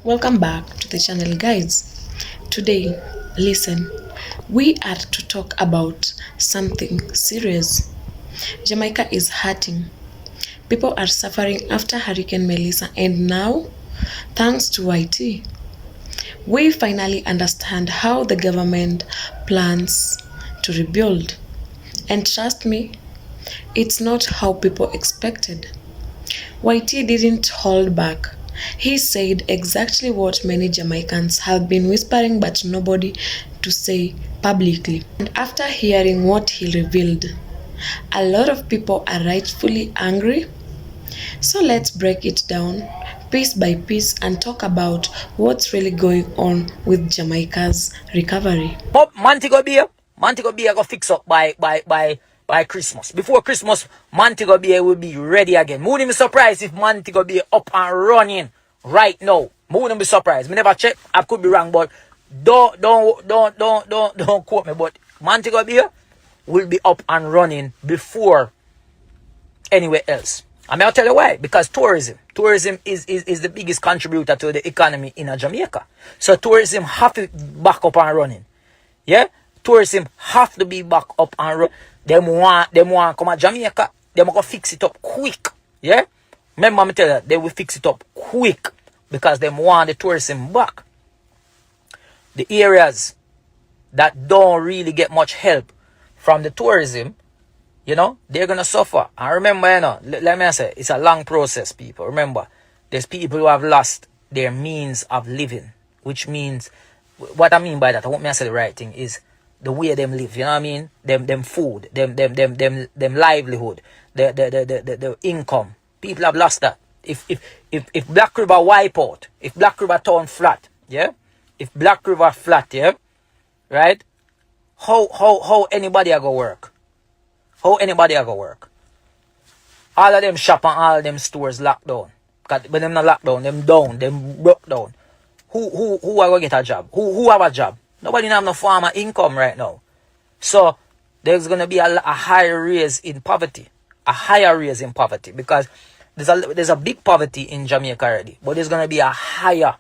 Welcome back to the channel, guys. Today, listen, we are to talk about something serious. Jamaica is hurting. People are suffering after Hurricane Melissa, and now, thanks to YT, we finally understand how the government plans to rebuild. And trust me, it's not how people expected. YT didn't hold back. He said exactly what many Jamaicans have been whispering but nobody to say publicly. And after hearing what he revealed, a lot of people are rightfully angry. So let's break it down piece by piece and talk about what's really going on with Jamaica's recovery. Montego Bay go fix up by Christmas. Before Christmas, Montego Bay will be ready again. Me wouldn't be surprised if Montego Bay up and running right now. Me wouldn't be surprised. Me never check. I could be wrong, but don't quote me. But Montego Bay will be up and running before anywhere else. And I'll tell you why. Because tourism is the biggest contributor to the economy in Jamaica. So tourism have to back up and running. Yeah? Tourism have to be back up and running. Them want come to Jamaica. Them go fix it up quick. Yeah? Remember me tell you, they will fix it up quick. Because them want the tourism back. The areas that don't really get much help from the tourism, you know, they're going to suffer. And remember, you know, let me say, it's a long process, people. Remember, there's people who have lost their means of living. Which means, what I mean by that, I want me to say the right thing, is the way them live, you know what I mean? Them food, them livelihood, the income. People have lost that. If Black River wipe out, if Black River turn flat, yeah? If Black River flat, yeah? Right? How anybody are gonna work? How anybody are gonna work? All of them shop and all of them stores locked down. Because when them not locked down, them broke down. Who are gonna get a job? Who have a job? Nobody have no farmer income right now. So there's gonna be a higher raise in poverty. A higher raise in poverty. Because there's a big poverty in Jamaica already. But there's gonna be a higher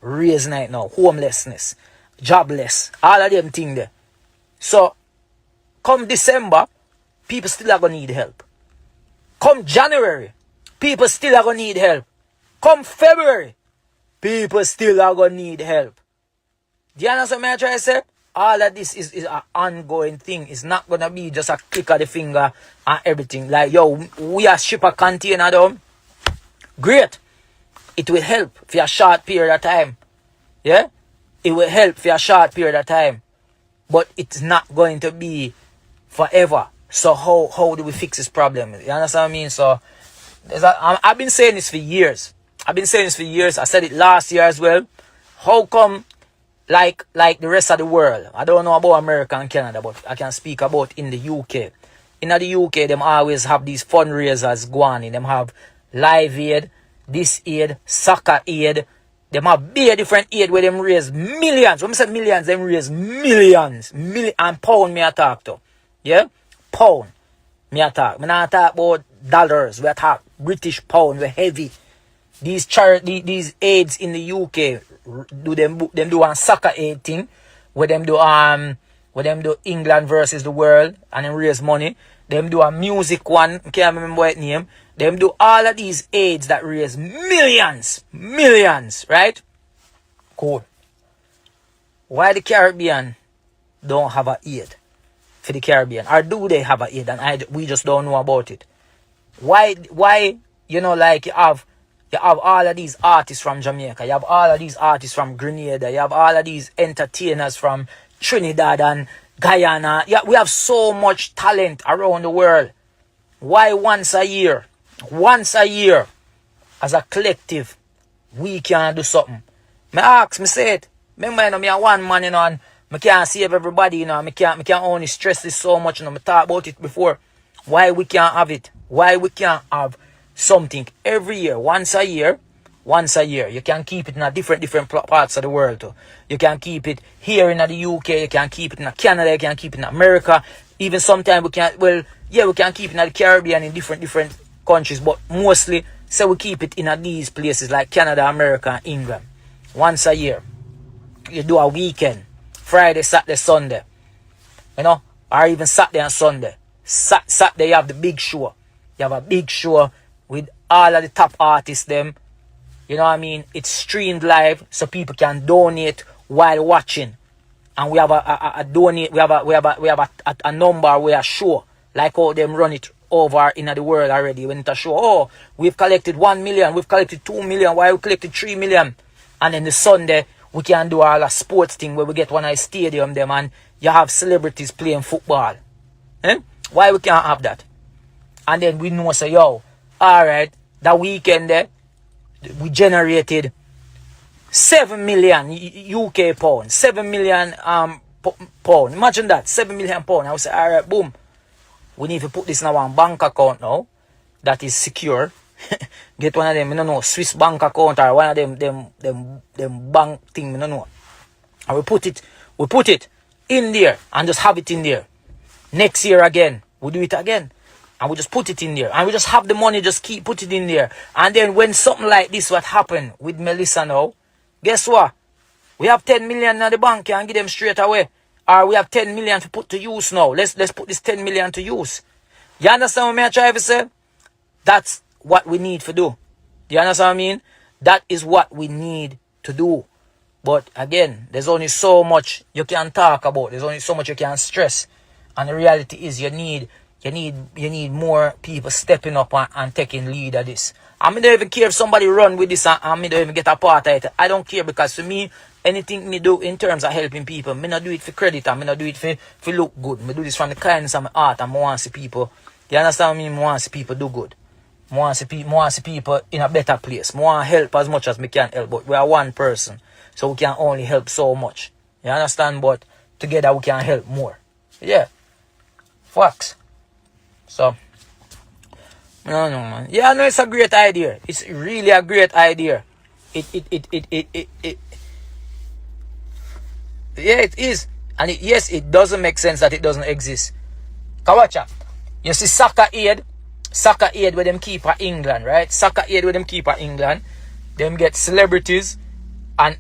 raise right now. Homelessness, jobless, all of them things there. So come December, people still are going to need help. Come January, people still are going to need help. Come February, people still are going to need help. Do you understand what I'm trying to say? All of this is an ongoing thing. It's not going to be just a click of the finger and everything. Like, yo, we are ship a container down. Great. It will help for a short period of time. Yeah? It will help for a short period of time. But it's not going to be forever. So how do we fix this problem? You understand what I mean? So I've been saying this for years. I said it last year as well. How come like the rest of the world? I don't know about America and Canada, but I can speak about in the UK. In the UK, them always have these fundraisers going. Them have Live Aid, this aid, soccer aid. Them have big different aid where them raise millions. When I say millions, them raise millions. And pound me attack to. Yeah? Pound me attack. Me not talk about dollars. We attack British pound. We heavy. These aids in the UK do a soccer aid thing where them do England versus the world and them raise money. Them do a music one, can't remember what name. Them do all of these aids that raise millions, right? Cool. Why the Caribbean don't have an aid for the Caribbean? Or do they have an aid and we just don't know about it? Why you know, like you have all of these artists from Jamaica, you have all of these artists from Grenada, you have all of these entertainers from Trinidad and Guyana. Yeah, we have so much talent around the world. Why once a year, as a collective, we can't do something? Me ask, me say it. Remember, you know, me a one man, you know, and me can't save everybody, you know, me can't only stress this so much, you know, me talk about it before. Why we can't have it? Why we can't have something every year, once a year? You can keep it in a different parts of the world too. You can keep it here in the UK, you can keep it in Canada, you can keep it in America. Even sometimes we can keep it in the Caribbean in different countries, but mostly So we keep it in these places like Canada, America, and England. Once a year. You do a weekend. Friday, Saturday, Sunday. You know? Or even Saturday and Sunday. Saturday you have the big show. You have a big show with all of the top artists them. You know what I mean? It's streamed live so people can donate while watching. And we have a donate, we have a number where a show, like how them run it over in the world already. When it a show, oh, we've collected 1 million, we've collected 2 million, why we collected 3 million? And then the Sunday, we can do all a sports thing where we get one of the stadium them and you have celebrities playing football. Eh? Why we can't have that? And then we know, say, yo, alright, that weekend there, we generated 7 million UK pounds, 7 million pound. Imagine that, 7 million pound. I would say, alright, boom. We need to put this in our bank account now that is secure. Get one of them, I don't know, Swiss bank account or one of them bank thing, I don't know. And we put it in there and just have it in there. Next year again, we do it again. And we just put it in there. And we just have the money, just keep put it in there. And then when something like this what happened with Melissa now, guess what? We have 10 million in the bank and give them straight away. Or we have 10 million to put to use now. Let's put this 10 million to use. You understand what I'm trying to say? That's what we need to do. You understand what I mean? That is what we need to do. But again, there's only so much you can talk about. There's only so much you can stress. And the reality is you need more people stepping up and taking lead of this. I don't even care if somebody run with this and I don't even get a part of it. I don't care because for me, anything me do in terms of helping people, me not do it for credit and me not do it for look good. Me do this from the kindness of my heart and I want to see people. You understand me? I want to see people do good. I want to see people in a better place. I want to help as much as me can help. But we are one person. So we can only help so much. You understand? But together we can help more. Yeah. Facts. So, no, man. Yeah, I know it's a great idea. It's really a great idea. Yeah, it is. And yes, it doesn't make sense that it doesn't exist. Kawacha, you see soccer aid where them keep at England, right? Soccer aid where them keep at England. Them get celebrities and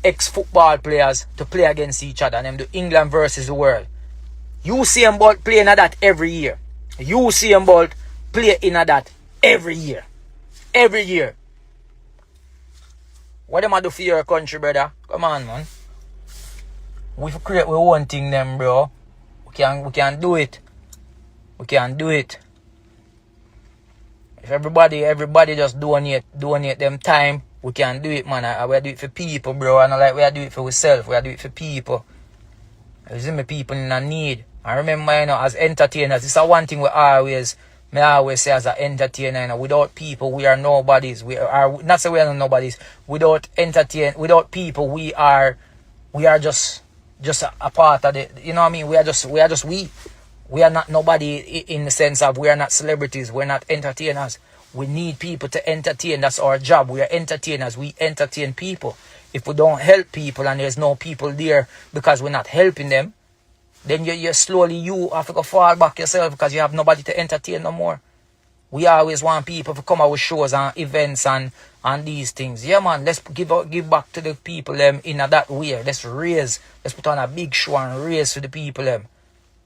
ex-football players to play against each other. And them do England versus the world. You see them both playing at that every year. You see them both play in that every year. Every year. What am I do for your country, brother? Come on, man. We create we one thing them, bro. We can do it. We can do it. If everybody just donate them time, we can do it, man. We do it for people, bro. And like we do it for ourselves. We do it for people. You see me, people in a need. I remember, you know, as entertainers, it's a one thing I always say as an entertainer, you know, without people, we are nobodies. We are not say we are nobodies. Without people, we are just a part of the, you know what I mean? We are just we are not nobody in the sense of we are not celebrities, we're not entertainers. We need people to entertain. That's our job. We are entertainers. We entertain people. If we don't help people and there's no people there because we're not helping them, then you slowly have to go fall back yourself because you have nobody to entertain no more. We always want people to come out with shows and events and these things. Yeah, man, let's give back to the people in that way. Let's put on a big show and raise for the people. And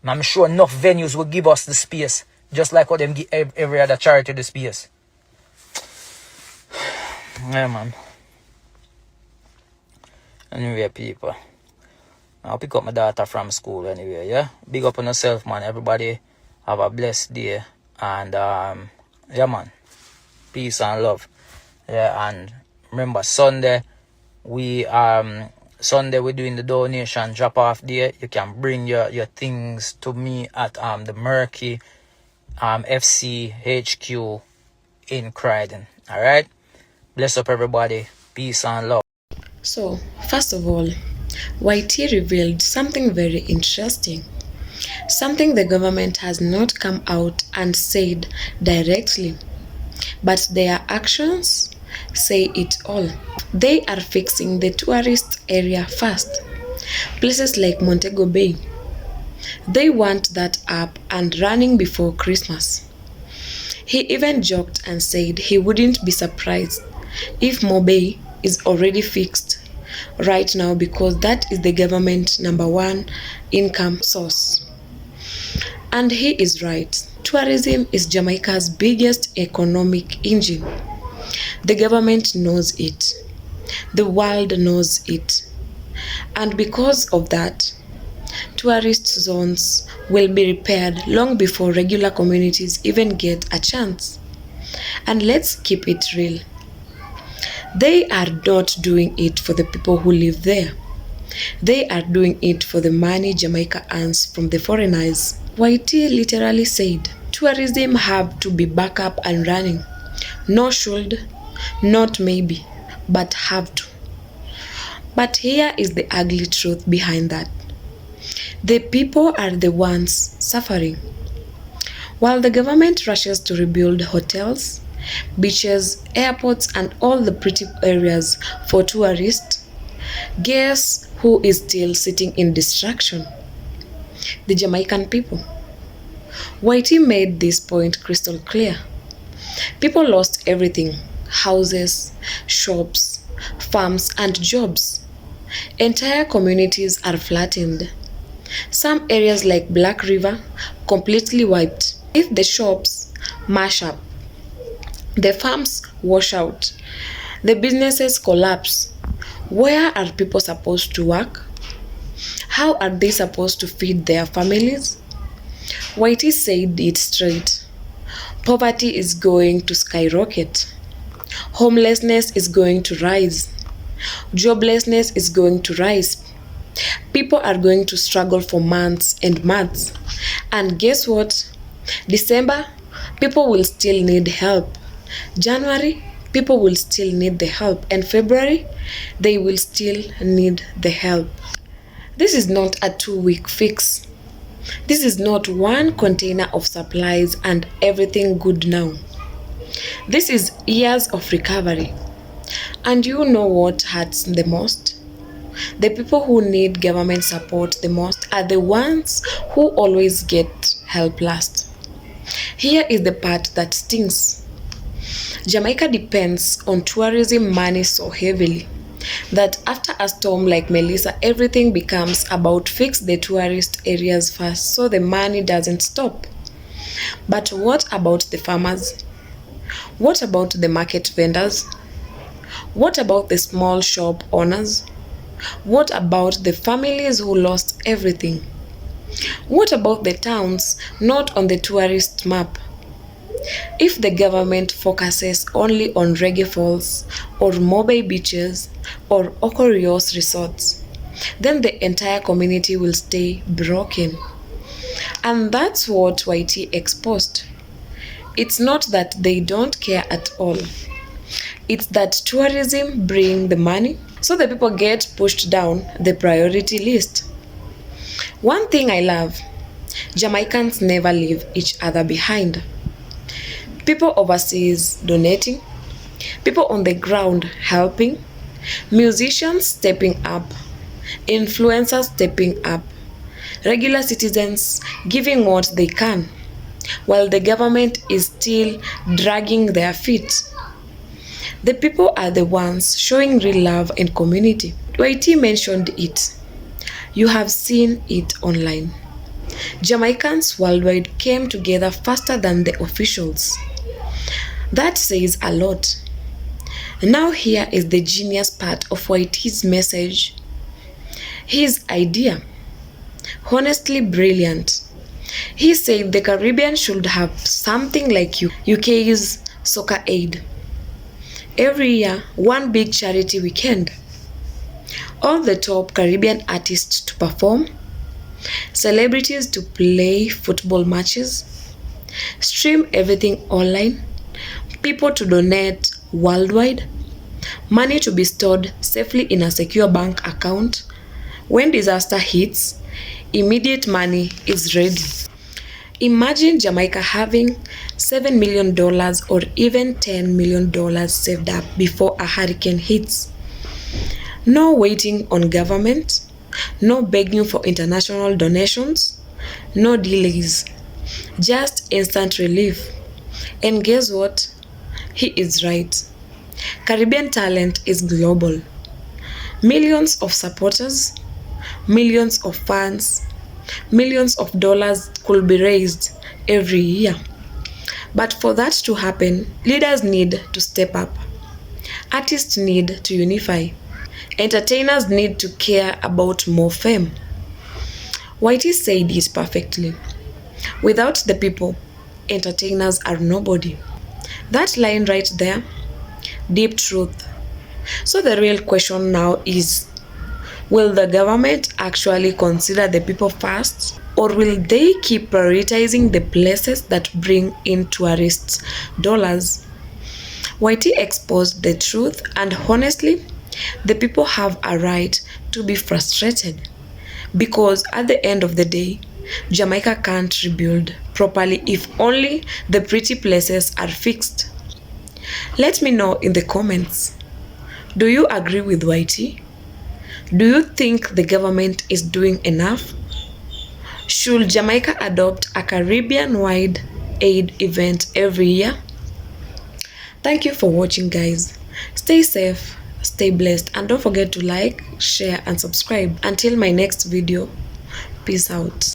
I'm sure enough venues will give us the space, just like what them give every other charity the space. Yeah, man. Anyway, people, I'll pick up my daughter from school anyway, yeah? Big up on yourself, man. Everybody have a blessed day. And, yeah, man. Peace and love. Yeah, and remember, Sunday, we're doing the donation drop-off day. You can bring your things to me at the Murky FC HQ in Croydon. Alright? Bless up, everybody. Peace and love. So, first of all, YT revealed something very interesting. Something the government has not come out and said directly, but their actions say it all. They are fixing the tourist area first. Places like Montego Bay. They want that up and running before Christmas. He even joked and said he wouldn't be surprised if Montego Bay is already fixed right now because that is the government number one income source. And he is right. Tourism is Jamaica's biggest economic engine. The government knows it. The world knows it. And because of that, tourist zones will be repaired long before regular communities even get a chance. And let's keep it real. They are not doing it for the people who live there. They are doing it for the money Jamaica earns from the foreigners. YT literally said, tourism have to be back up and running. No should, not maybe, but have to. But here is the ugly truth behind that. The people are the ones suffering. While the government rushes to rebuild hotels, beaches, airports, and all the pretty areas for tourists, guess who is still sitting in distraction? The Jamaican people. YT made this point crystal clear. People lost everything: houses, shops, farms, and jobs. Entire communities are flattened. Some areas like Black River completely wiped. If the shops mash up, the farms wash out, the businesses collapse, where are people supposed to work? How are they supposed to feed their families? YT said it straight. Poverty is going to skyrocket. Homelessness is going to rise. Joblessness is going to rise. People are going to struggle for months and months. And guess what? December, people will still need help. January, people will still need the help. And February, they will still need the help. This is not a 2-week fix. This is not one container of supplies and everything good now. This is years of recovery. And you know what hurts the most? The people who need government support the most are the ones who always get help last. Here is the part that stings. Jamaica depends on tourism money so heavily that after a storm like Melissa, everything becomes about fix the tourist areas first so the money doesn't stop. But what about the farmers? What about the market vendors? What about the small shop owners? What about the families who lost everything? What about the towns not on the tourist map? If the government focuses only on Reggae Falls or Montego beaches or Okorios resorts, then the entire community will stay broken. And that's what YT exposed. It's not that they don't care at all. It's that tourism brings the money, so the people get pushed down the priority list. One thing I love, Jamaicans never leave each other behind. People overseas donating, people on the ground helping, musicians stepping up, influencers stepping up, regular citizens giving what they can, while the government is still dragging their feet. The people are the ones showing real love and community. YT mentioned it. You have seen it online. Jamaicans worldwide came together faster than the officials. That says a lot. Now here is the genius part of YT's message. His idea. Honestly brilliant. He said the Caribbean should have something like UK's Soccer Aid. Every year, one big charity weekend. All the top Caribbean artists to perform, celebrities to play football matches, stream everything online, people to donate worldwide, money to be stored safely in a secure bank account. When disaster hits, immediate money is ready. Imagine Jamaica having $7 million or even $10 million saved up before a hurricane hits. No waiting on government, no begging for international donations, no delays, just instant relief. And guess what? He is right. Caribbean talent is global. Millions of supporters, millions of fans, millions of dollars could be raised every year. But for that to happen, leaders need to step up. Artists need to unify. Entertainers need to care about more fame. Whitey said it perfectly. Without the people, entertainers are nobody. That line right there, deep truth. So the real question now is, will the government actually consider the people first? Or will they keep prioritizing the places that bring in tourists' dollars? Whitey exposed the truth, and honestly, the people have a right to be frustrated. Because at the end of the day, Jamaica can't rebuild properly if only the pretty places are fixed. Let me know in the comments. Do you agree with Whitey? Do you think the government is doing enough? Should Jamaica adopt a Caribbean-wide aid event every year? Thank you for watching, guys. Stay safe, stay blessed, and don't forget to like, share, and subscribe. Until my next video, peace out.